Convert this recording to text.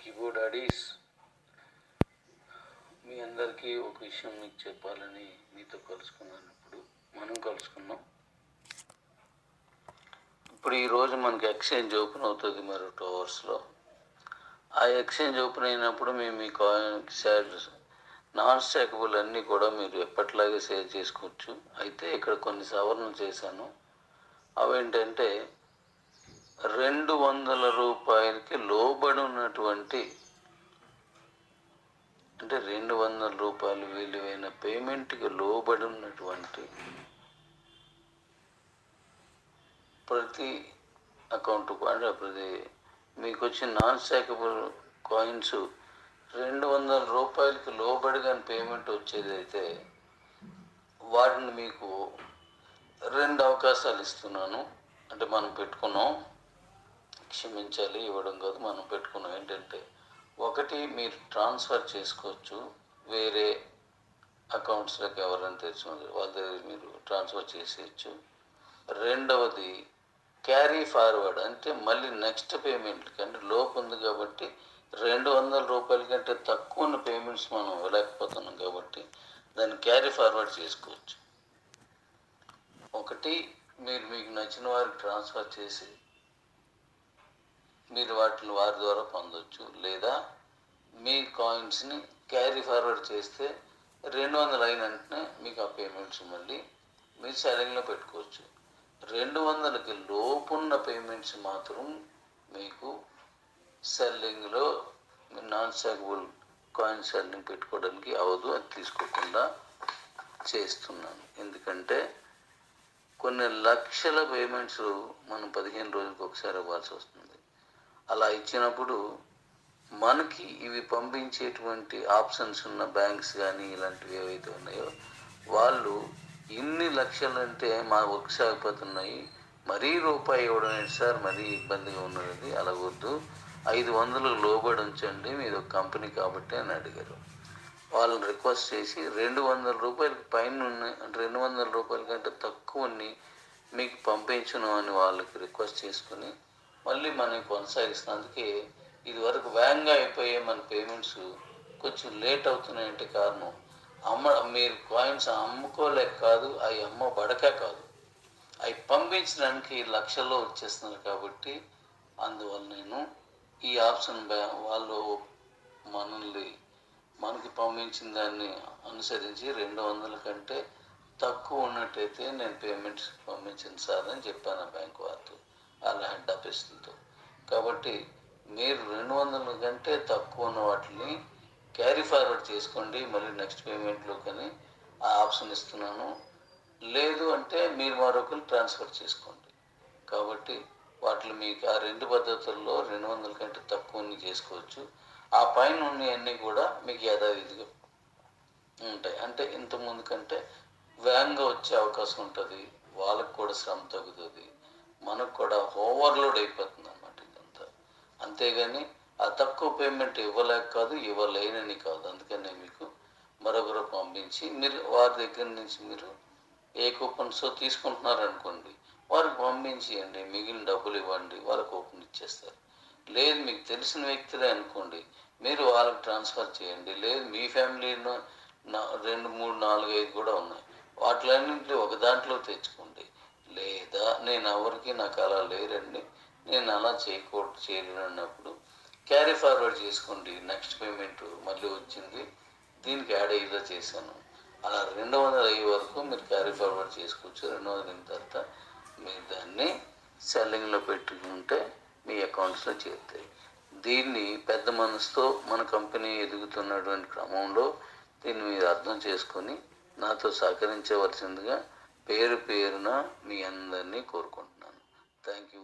Keyboard daddy's, మీ అందరికీ ఒక విషయం మీకు చెప్పాలని మీతో కలుసుకున్నాను. మనం కలుసుకున్నాం. ఇప్పుడు ఈరోజు మనకి ఎక్స్చేంజ్ ఓపెన్ అవుతుంది మరో 2 అవర్స్లో. ఆ ఎక్స్చేంజ్ ఓపెన్ అయినప్పుడు మేము మీ కాయిన్ నాన్ స్టాకబుల్ అన్నీ కూడా మీరు ఎప్పట్లాగే సేవ్ చేసుకోవచ్చు. అయితే ఇక్కడ కొన్ని సవరణలు చేశాను. అవేంటంటే 200 రూపాయలకి లోబడి ఉన్నటువంటి, అంటే 200 రూపాయలు విలువైన పేమెంట్కి లోబడి ఉన్నటువంటి ప్రతి అకౌంట్, అంటే ప్రతి మీకు వచ్చిన నాన్ స్టాకబుల్ కాయిన్స్ 200 రూపాయలకి లోబడి కానీ పేమెంట్ వచ్చేదైతే వాటిని మీకు 2 అవకాశాలు ఇస్తున్నాను. అంటే మనం పెట్టుకున్నాం, క్షమించాలి, ఇవ్వడం కాదు, మనం పెట్టుకున్నాం. ఏంటంటే, ఒకటి, మీరు ట్రాన్స్ఫర్ చేసుకోవచ్చు వేరే అకౌంట్స్లోకి, ఎవరైనా తెచ్చుకుంటే వాళ్ళ దగ్గర మీరు ట్రాన్స్ఫర్ చేసేయచ్చు. రెండవది, క్యారీ ఫార్వర్డ్, అంటే మళ్ళీ నెక్స్ట్ పేమెంట్ కంటే లోపు ఉంది కాబట్టి 200 రూపాయల కంటే తక్కువ ఉన్న పేమెంట్స్ మనం ఇవ్వలేకపోతున్నాం కాబట్టి దాన్ని క్యారీ ఫార్వర్డ్ చేసుకోవచ్చు. ఒకటి, మీరు మీకు నచ్చిన వారికి ట్రాన్స్ఫర్ చేసి మీరు వాటిని వారి ద్వారా పొందవచ్చు. లేదా మీ కాయిన్స్ని క్యారీ ఫార్వర్డ్ చేస్తే 200 అయిన వెంటనే మీకు ఆ పేమెంట్స్ మళ్ళీ మీరు సెల్లింగ్లో పెట్టుకోవచ్చు. 200కి లోపున్న పేమెంట్స్ మాత్రం మీకు సెల్లింగ్లో నాన్ స్టాకబుల్ కాయిన్ సెల్లింగ్ పెట్టుకోవడానికి అవదు. అది తీసుకోకుండా చేస్తున్నాను. ఎందుకంటే కొన్ని లక్షల పేమెంట్స్ మనం 15 రోజులకు ఒకసారి ఇవ్వాల్సి వస్తుంది. అలా ఇచ్చినప్పుడు మనకి ఇవి పంపించేటువంటి ఆప్షన్స్ ఉన్న బ్యాంక్స్ కానీ ఇలాంటివి ఏవైతే ఉన్నాయో వాళ్ళు ఇన్ని లక్షలు అంటే మా వర్క్ సాగిపోతున్నాయి, మరీ రూపాయి ఇవ్వడం ఏంటి సార్, మరీ ఇబ్బందిగా ఉన్నది, అలా వద్దు, 500 లోబడి ఉంచండి, మీది ఒక కంపెనీ కాబట్టి అని అడిగారు. వాళ్ళని రిక్వెస్ట్ చేసి 200 రూపాయలకి పైన ఉన్నాయి, 200 రూపాయల కంటే తక్కువ మీకు పంపించను అని వాళ్ళకి రిక్వెస్ట్ చేసుకుని మళ్ళీ మనం కొనసాగిస్తాం. అందుకే ఇది వరకు వేగంగా అయిపోయే మన పేమెంట్స్ కొంచెం లేట్ అవుతున్నాయంటే కారణం మీరు కాయిన్స్ అమ్ముకోలేక కాదు, అవి అమ్మబడక కాదు, అవి పంపించడానికి లక్షల్లో వచ్చేస్తున్నారు కాబట్టి అందువల్ల నేను ఈ ఆప్షన్ వాళ్ళు మనకి పంపించిన దాన్ని అనుసరించి 200 కంటే తక్కువ ఉన్నట్టయితే నేను పేమెంట్స్ పంపించను సార్ అని చెప్పాను బ్యాంక్ వారితో, వాళ్ళ హెడ్ ఆఫీసులతో. కాబట్టి మీరు 200 కంటే తక్కువ ఉన్న వాటిని క్యారీ ఫార్వర్డ్ చేసుకోండి, మళ్ళీ నెక్స్ట్ పేమెంట్లో కానీ ఆ ఆప్షన్ ఇస్తున్నాను. లేదు అంటే మీరు మరొకరు ట్రాన్స్ఫర్ చేసుకోండి. కాబట్టి వాటిలో మీకు ఆ 2 పద్ధతుల్లో 200 కంటే తక్కువ చేసుకోవచ్చు. ఆ పైన ఉన్నవన్నీ కూడా మీకు యథావిధిగా ఉంటాయి. అంటే ఇంతకుముందు కంటే వేగంగా వచ్చే అవకాశం ఉంటుంది, వాళ్ళకు కూడా శ్రమ తగ్గుతుంది, మనకు కూడా ఓవర్లోడ్ అయిపోతుంది అన్నమాట ఇదంతా. అంతేగాని ఆ తక్కువ పేమెంట్ ఇవ్వలేక కాదు, ఇవ్వలేనని కాదు. అందుకని మీకు మరొకరు పంపించి మీరు వారి దగ్గర నుంచి మీరు ఏ కూపన్స్ తీసుకుంటున్నారనుకోండి, వారికి పంపించేయండి, మిగిలిన డబ్బులు ఇవ్వండి, వాళ్ళకి కూపన్ ఇచ్చేస్తారు. లేదు మీకు తెలిసిన వ్యక్తులే అనుకోండి, మీరు వాళ్ళకి ట్రాన్స్ఫర్ చేయండి. లేదు మీ ఫ్యామిలీలో 2, 3, 4, 5 కూడా ఉన్నాయి, వాటిలన్నింటినీ ఒక దాంట్లో తెచ్చుకోండి. లేదా నేను ఎవరికి నాకు అలా లేరండి, నేను అలా చేయలేను అన్నప్పుడు క్యారీ ఫార్వర్డ్ చేసుకోండి. నెక్స్ట్ పేమెంట్ మళ్ళీ వచ్చింది, దీనికి యాడ్ అయ్యేలా చేశాను, అలా 200 అయ్యే వరకు మీరు క్యారీ ఫార్వర్డ్ చేసుకోవచ్చు. 200 అయిన తర్వాత మీరు దాన్ని సెల్లింగ్లో పెట్టుకుంటే మీ అకౌంట్స్లో చేరుతాయి. దీన్ని పెద్ద మనసుతో మన కంపెనీ ఎదుగుతున్నటువంటి క్రమంలో దీన్ని మీరు అర్థం చేసుకొని నాతో సహకరించవలసిందిగా పేరున మీ అందరినీ కోరుకుంటున్నాను. Thank you.